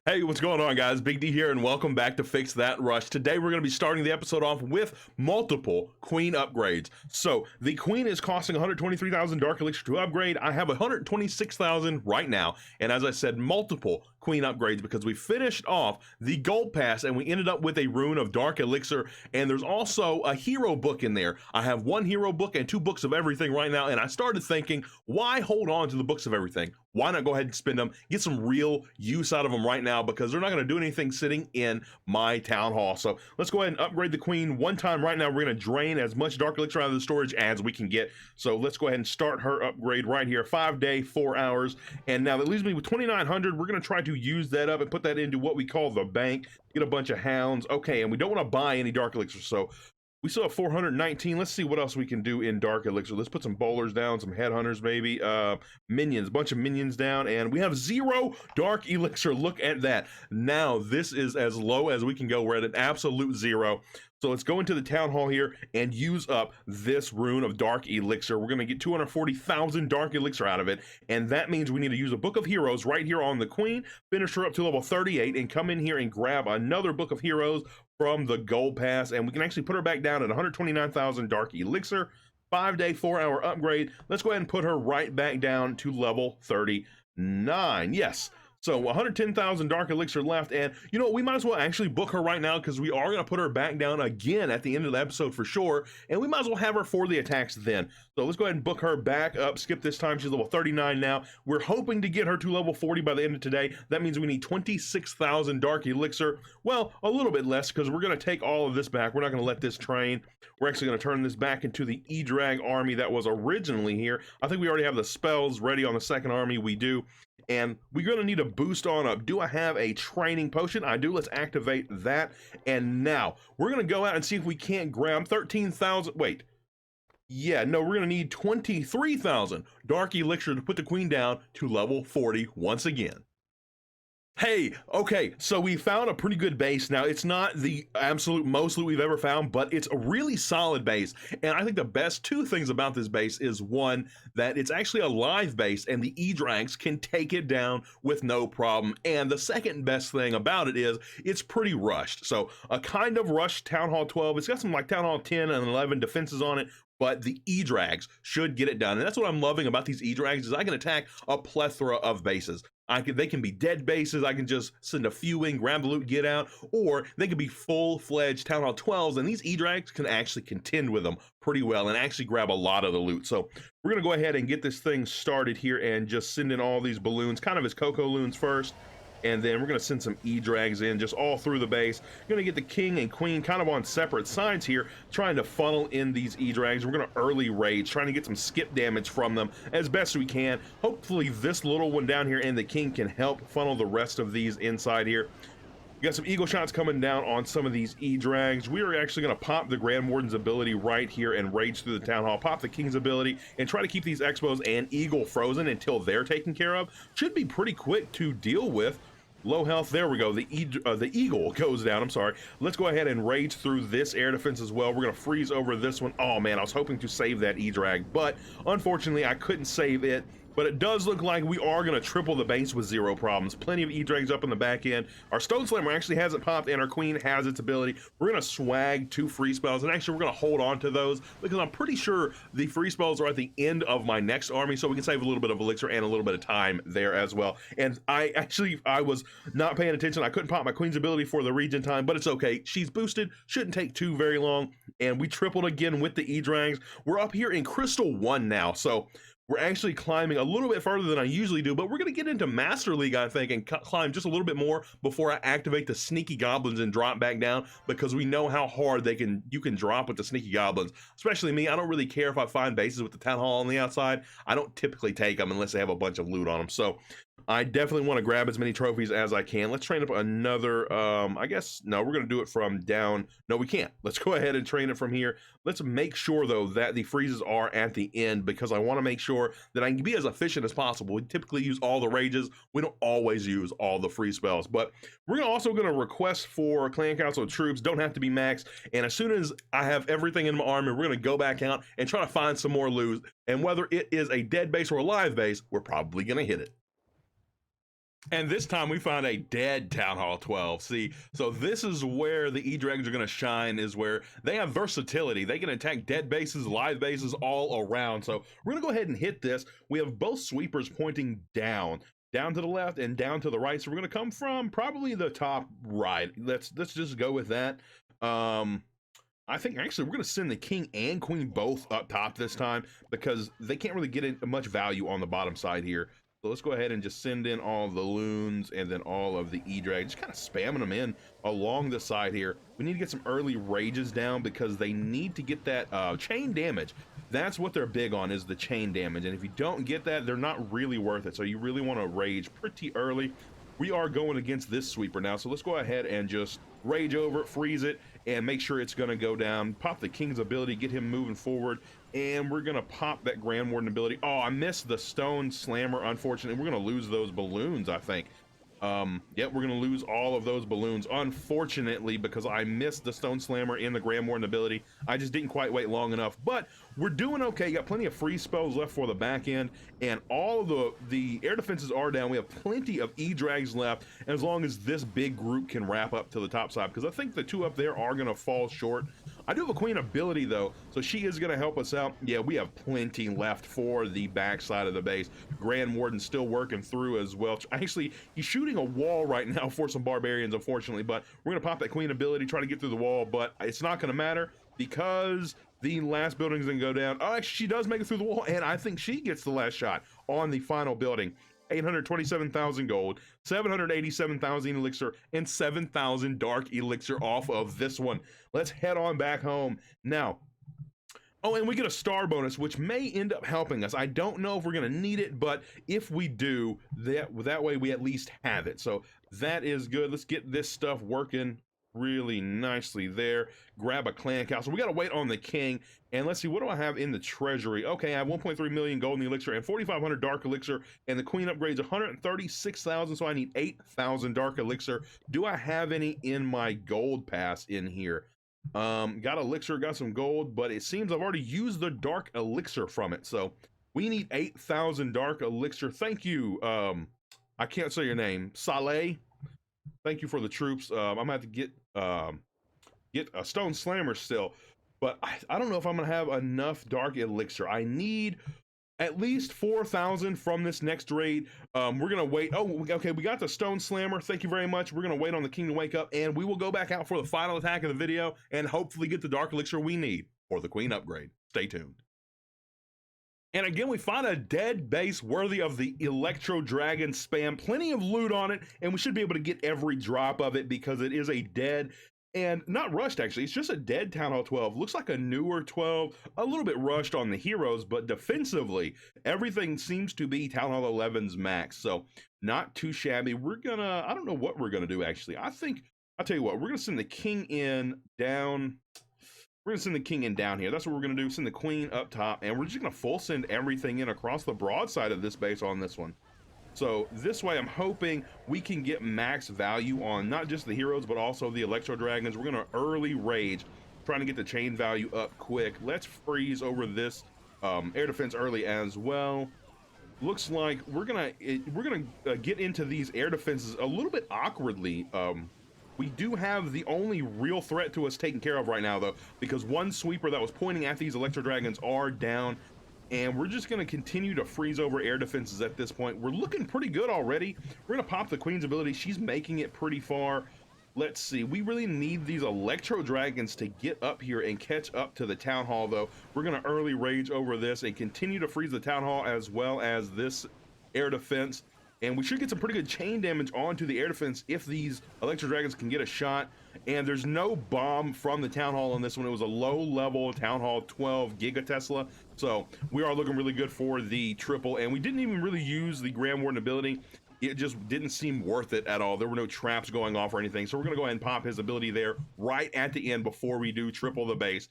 Hey, what's going on, guys? Big D here, and welcome back to Fix That Rush. Today, we're going to be starting the episode off with multiple Queen upgrades. So, the Queen is costing 123,000 Dark Elixir to upgrade. I have 126,000 right now, and as I said, multiple Queen upgrades because we finished off the Gold Pass, and we ended up with a rune of Dark Elixir, and there's also a hero book in there. I have one hero book and two books of everything right now, and I started thinking, why hold on to the books of everything? Why not go ahead and spend them, get some real use out of them right now, because they're not going to do anything sitting in my town hall. So let's go ahead and upgrade the Queen one time right now. We're going to drain as much Dark Elixir out of the storage as we can get. So let's go ahead and start her upgrade right here. 5 day, 4 hours. And now that leaves me with 2,900. We're going to try to use that up and put that into what we call the bank. Get a bunch of hounds. Okay, and we don't want to buy any Dark Elixir. So we still have 419. Let's see what else we can do in Dark Elixir. Let's put some bowlers down, some headhunters maybe, minions, a bunch of minions down, and we have 0 Dark Elixir. Look at that. Now, this is as low as we can go. We're at an absolute 0. So let's go into the town hall here and use up this rune of Dark Elixir. We're going to get 240,000 Dark Elixir out of it, and that means we need to use a Book of Heroes right here on the Queen, finish her up to level 38, and come in here and grab another Book of Heroes from the Gold Pass, and we can actually put her back down at 129,000 Dark Elixir. 5 day, 4 hour upgrade. Let's go ahead and put her right back down to level 39. Yes. So 110,000 Dark Elixir left, and you know, we might as well actually book her right now because we are going to put her back down again at the end of the episode for sure, and we might as well have her for the attacks then. So let's go ahead and book her back up. Skip this time. She's level 39 now. We're hoping to get her to level 40 by the end of today. That means we need 26,000 Dark Elixir. Well, a little bit less because we're going to take all of this back. We're not going to let this train. We're actually going to turn this back into the E-Drag army that was originally here. I think we already have the spells ready on the second army. We do. And we're going to need a boost on up. Do I have a training potion? I do. Let's activate that. And now we're going to go out and see if we can't grab 13,000. Wait. Yeah, no, we're going to need 23,000 Dark Elixir to put the Queen down to level 40 once again. Hey, okay, so we found a pretty good base. Now, it's not the absolute most loot we've ever found, but it's a really solid base. And I think the best two things about this base is, one, that it's actually a live base and the E-Drags can take it down with no problem. And the second best thing about it is it's pretty rushed. So a kind of rushed Town Hall 12. It's got some like Town Hall 10 and 11 defenses on it, but the E-Drags should get it done. And that's what I'm loving about these E-Drags is I can attack a plethora of bases. They can be dead bases. I can just send a few in, grab the loot, get out, or they can be full-fledged Town Hall 12s, and these E-Drags can actually contend with them pretty well and actually grab a lot of the loot. So we're going to go ahead and get this thing started here and just send in all these balloons, kind of as Coco Loons first. And then we're going to send some E-Drags in just all through the base. Going to get the King and Queen kind of on separate sides here, trying to funnel in these E-Drags. We're going to early rage, trying to get some skip damage from them as best we can. Hopefully this little one down here and the King can help funnel the rest of these inside here. We got some eagle shots coming down on some of these E-Drags. We are actually going to pop the Grand Warden's ability right here and rage through the Town Hall, pop the King's ability, and try to keep these Expos and Eagle frozen until they're taken care of. Should be pretty quick to deal with. Low health, there we go. The Eagle goes down, I'm sorry. Let's go ahead and rage through this air defense as well. We're going to freeze over this one. Oh man, I was hoping to save that E-Drag, but unfortunately I couldn't save it. But it does look like we are going to triple the base with 0 problems. Plenty of E-Drags up in the back end. Our Stone Slammer actually hasn't popped, and our Queen has its ability. We're going to swag 2 free spells, and actually we're going to hold on to those because I'm pretty sure the free spells are at the end of my next army, so we can save a little bit of elixir and a little bit of time there as well. And I was not paying attention. I couldn't pop my Queen's ability for the region time, but it's okay. She's boosted. Shouldn't take too very long, and we tripled again with the E-Drags. We're up here in Crystal 1 now, so we're actually climbing a little bit further than I usually do, but we're going to get into Master League, I think, and climb just a little bit more before I activate the Sneaky Goblins and drop back down, because we know how hard you can drop with the Sneaky Goblins. Especially me, I don't really care if I find bases with the Town Hall on the outside. I don't typically take them unless they have a bunch of loot on them. So I definitely want to grab as many trophies as I can. Let's train up another, I guess, no, we're going to do it from down. No, we can't. Let's go ahead and train it from here. Let's make sure, though, that the freezes are at the end, because I want to make sure that I can be as efficient as possible. We typically use all the rages. We don't always use all the free spells, but we're also going to request for Clan Council troops. Don't have to be max. And as soon as I have everything in my army, we're going to go back out and try to find some more loot. And whether it is a dead base or a live base, we're probably going to hit it. And this time we found a dead Town Hall 12. See, so this is where the E-Dragons are going to shine, is where they have versatility. They can attack dead bases, live bases, all around. So we're going to go ahead and hit this. We have both sweepers pointing down to the left and down to the right. So we're going to come from probably the top right. Let's just go with that. I think actually we're going to send the king and queen both up top this time because they can't really get much value on the bottom side here. So let's go ahead and just send in all the loons and then all of the E-Drag, just kind of spamming them in along the side here. We need to get some early rages down because they need to get that chain damage. That's what they're big on, is the chain damage. And if you don't get that, they're not really worth it. So you really want to rage pretty early. We are going against this sweeper now, so let's go ahead and just rage over it, freeze it, and make sure it's going to go down. Pop the king's ability, get him moving forward, and we're going to pop that Grand Warden ability. Oh, I missed the Stone Slammer, unfortunately. We're going to lose those balloons, I think. We're going to lose all of those balloons, unfortunately, because I missed the Stone Slammer in the Grand Warden ability. I just didn't quite wait long enough, but we're doing okay. Got plenty of free spells left for the back end, and all of the air defenses are down. We have plenty of E-Drags left, as long as this big group can wrap up to the top side, because I think the two up there are going to fall short. I do have a queen ability though, so she is going to help us out. Yeah, we have plenty left for the back side of the base. Grand Warden still working through as well. Actually, he's shooting a wall right now for some barbarians, unfortunately, but we're going to pop that queen ability, try to get through the wall, but it's not going to matter because the last building's going to go down. Oh, actually, she does make it through the wall, and I think she gets the last shot on the final building. 827,000 gold, 787,000 elixir, and 7,000 dark elixir off of this one. Let's head on back home now. Oh, and we get a star bonus, which may end up helping us. I don't know if we're going to need it, but if we do, that way we at least have it. So that is good. Let's get this stuff working really nicely there. Grab a clan council. We got to wait on the king. And let's see, what do I have in the treasury? Okay, I have 1.3 million golden elixir and 4,500 dark elixir, and the queen upgrades 136,000, so I need 8,000 dark elixir. Do I have any in my gold pass in here? Got elixir, got some gold, but it seems I've already used the dark elixir from it, so we need 8,000 dark elixir. Thank you. I can't say your name. Saleh. Thank you for the troops. I'm gonna have to get a Stone Slammer still, but I don't know if I'm gonna have enough dark elixir. I need at least 4,000 from this next raid. We're gonna wait. Oh, okay, we got the Stone Slammer. Thank you very much. We're gonna wait on the king to wake up, and we will go back out for the final attack of the video and hopefully get the dark elixir we need for the queen upgrade. Stay tuned. And again, we find a dead base worthy of the Electro Dragon spam. Plenty of loot on it, and we should be able to get every drop of it because it is a dead and not rushed, actually. It's just a dead Town Hall 12. Looks like a newer 12, a little bit rushed on the heroes, but defensively, everything seems to be Town Hall 11's max. So not too shabby. We're gonna, I don't know what we're gonna do, actually. I'll tell you what, we're gonna send the king in down. We're gonna send the king in down here. That's what we're gonna do. Send the queen up top, and we're just gonna full send everything in across the broad side of this base on this one. So this way, I'm hoping we can get max value on not just the heroes, but also the Electro Dragons. We're gonna early rage, trying to get the chain value up quick. Let's freeze over this air defense early as well. Looks like we're gonna get into these air defenses a little bit awkwardly. We do have the only real threat to us taken care of right now, though, because one sweeper that was pointing at these Electro Dragons are down, and we're just going to continue to freeze over air defenses at this point. We're looking pretty good already. We're going to pop the queen's ability. She's making it pretty far. Let's see. We really need these Electro Dragons to get up here and catch up to the Town Hall, though. We're going to early rage over this and continue to freeze the Town Hall as well as this air defense. And we should get some pretty good chain damage onto the air defense if these Electro Dragons can get a shot. And there's no bomb from the Town Hall on this one. It was a low-level Town Hall 12 Giga Tesla. So we are looking really good for the triple. And we didn't even really use the Grand Warden ability. It just didn't seem worth it at all. There were no traps going off or anything. So we're going to go ahead and pop his ability there right at the end before we do triple the base.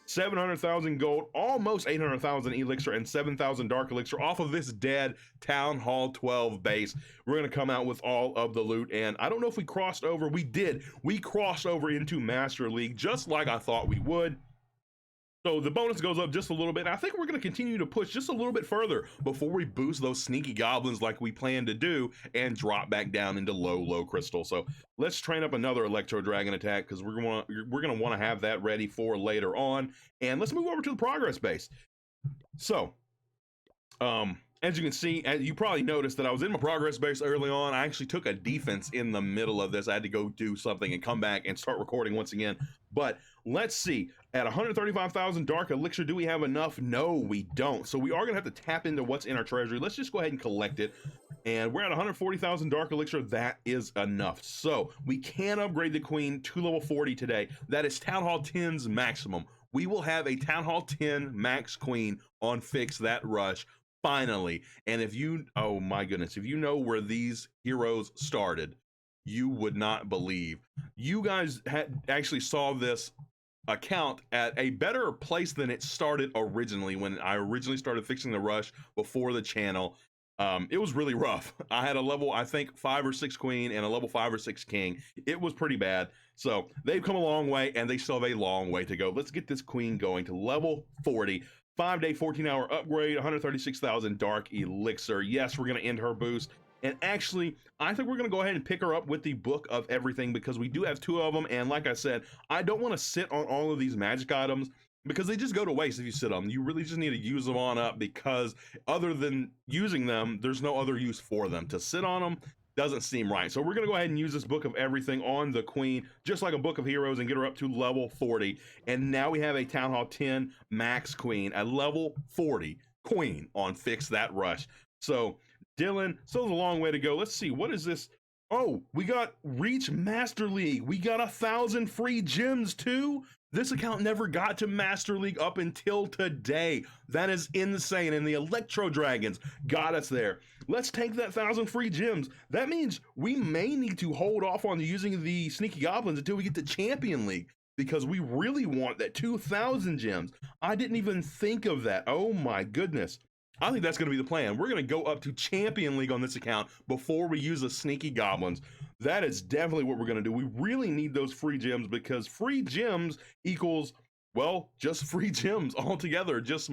700,000 gold, almost 800,000 elixir, and 7,000 dark elixir off of this dead Town Hall 12 base. We're going to come out with all of the loot, and I don't know if we crossed over. We did. We crossed over into Master League just like I thought we would. So the bonus goes up just a little bit. I think we're going to continue to push just a little bit further before we boost those sneaky goblins like we plan to do and drop back down into low crystal. So let's train up another Electro Dragon attack because we're going to want to have that ready for later on. And let's move over to the progress base. So, as you can see, you probably noticed that I was in my progress base early on. I actually took a defense in the middle of this. I had to go do something and come back and start recording once again. But let's see, at 135,000 dark elixir, do we have enough? No, we don't. So we are gonna have to tap into what's in our treasury. Let's just go ahead and collect it. And we're at 140,000 dark elixir. That is enough. So we can upgrade the queen to level 40 today. That is Townhall 10's maximum. We will have a Townhall 10 max queen on Fix That Rush finally. And if you, oh my goodness, if you know where these heroes started, you would not believe. You guys actually saw this account at a better place than it started originally. When I originally started fixing the rush before the channel, it was really rough. I had a level, I think 5 or 6 queen and a level 5 or 6 king. It was pretty bad. So they've come a long way and they still have a long way to go. Let's get this queen going to level 40. 5-day 14-hour upgrade, 136,000 dark elixir. Yes, we're going to end her boost. And actually, I think we're going to go ahead and pick her up with the book of everything because we do have 2 of them. And like I said, I don't want to sit on all of these magic items because they just go to waste if you sit on them. You really just need to use them on up because other than using them, there's no other use for them. To sit on them doesn't seem right. So we're going to go ahead and use this book of everything on the queen, just like a book of heroes, and get her up to level 40. And now we have a Townhall 10 max queen, a level 40 queen on Fix That Rush. So Dylan, still has a long way to go. Let's see, what is this? Oh, we got Reach Master League. We got 1,000 free gems too. This account never got to Master League up until today. That is insane. And the Electro Dragons got us there. Let's take that 1,000 free gems. That means we may need to hold off on using the Sneaky Goblins until we get to Champion League because we really want that 2,000 gems. I didn't even think of that. Oh my goodness. I think that's going to be the plan. We're going to go up to Champion League on this account before we use the Sneaky Goblins. That is definitely what we're going to do. We really need those free gems because free gems equals, well, just free gems altogether. Just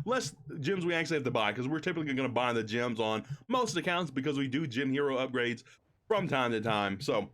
less gems we actually have to buy because we're typically going to buy the gems on most accounts because we do gem hero upgrades from time to time. So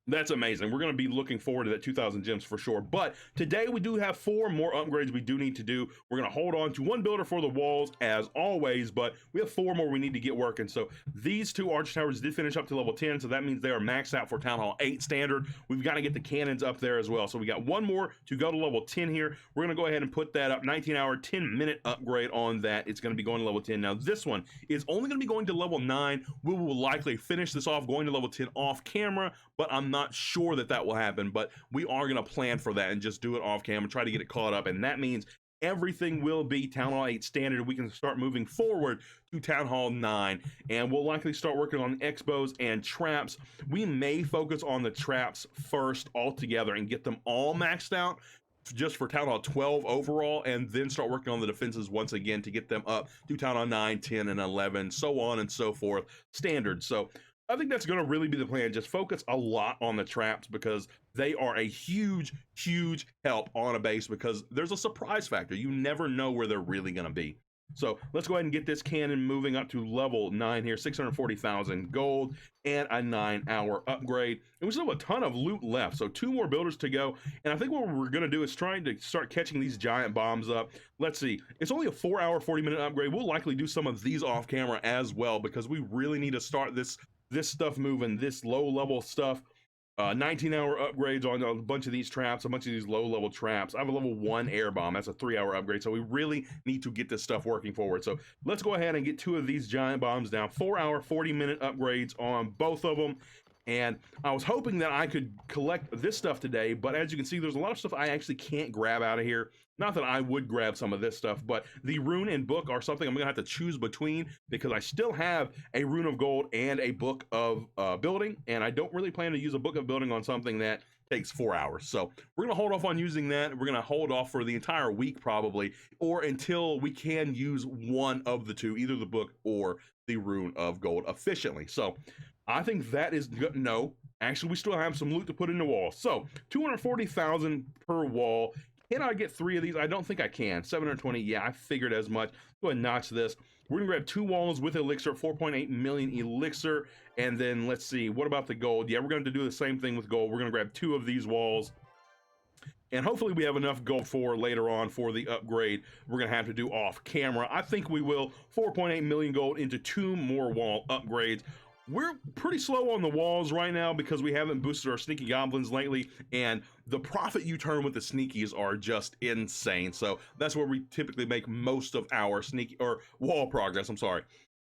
that's amazing. We're going to be looking forward to that 2,000 gems for sure. But today we do have 4 more upgrades we do need to do. We're going to hold on to 1 builder for the walls as always, but we have 4 more we need to get working. So these 2 arch towers did finish up to level 10, so that means they are maxed out for Town Hall 8 standard. We've got to get the cannons up there as well. So we got 1 more to go to level 10 here. We're going to go ahead and put that up. 19-hour, 10-minute upgrade on that. It's going to be going to level 10. Now this one is only going to be going to level 9. We will likely finish this off going to level 10 off camera, but I'm not sure that will happen, but we are going to plan for that and just do it off camera, try to get it caught up. And that means everything will be Town Hall 8 standard. We can start moving forward to Town Hall 9, and we'll likely start working on expos and traps. We may focus on the traps first altogether and get them all maxed out just for Town Hall 12 overall, and then start working on the defenses once again to get them up to Town Hall 9, 10, and 11, so on and so forth, standard. So I think that's going to really be the plan. Just focus a lot on the traps because they are a huge help on a base because there's a surprise factor. You never know where they're really going to be. So let's go ahead and get this cannon moving up to level 9 here, 640,000 gold and a 9-hour upgrade. And we still have a ton of loot left, so 2 more builders to go. And I think what we're going to do is trying to start catching these giant bombs up. Let's see, it's only a 4-hour, 40-minute upgrade. We'll likely do some of these off camera as well because we really need to start this stuff moving, this low-level stuff. 19-hour upgrades on a bunch of these traps, a bunch of these low-level traps. I have a level 1 air bomb. That's a 3-hour upgrade, so we really need to get this stuff working forward. So let's go ahead and get 2 of these giant bombs down. 4-hour, 40-minute upgrades on both of them. And I was hoping that I could collect this stuff today, but as you can see, there's a lot of stuff I actually can't grab out of here. Not that I would grab some of this stuff, but the rune and book are something I'm going to have to choose between because I still have a rune of gold and a book of building, and I don't really plan to use a book of building on something that takes 4 hours. So we're going to hold off on using that. We're going to hold off for the entire week probably, or until we can use one of the 2, either the book or the rune of gold efficiently. So I think that is good. No, actually, we still have some loot to put in the wall. So 240,000 per wall. Can I get 3 of these? I don't think I can. 720, yeah, I figured as much. Go ahead and notch this. We're gonna grab 2 walls with elixir, 4.8 million elixir, and then let's see, what about the gold? Yeah, we're gonna do the same thing with gold. We're gonna grab 2 of these walls, and hopefully we have enough gold for later on for the upgrade. We're gonna have to do off camera. I think we will. 4.8 million gold into 2 more wall upgrades. We're pretty slow on the walls right now because we haven't boosted our sneaky goblins lately, and the profit you turn with the sneakies are just insane. So that's where we typically make most of our sneaky or wall progress. I'm sorry.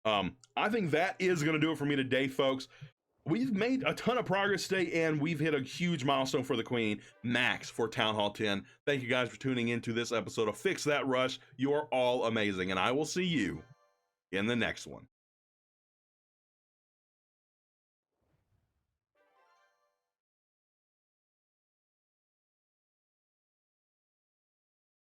I think that is going to do it for me today, folks. We've made a ton of progress today, and we've hit a huge milestone for the Queen, max for Town Hall 10. Thank you guys for tuning into this episode of Fix That Rush. You are all amazing, and I will see you in the next one.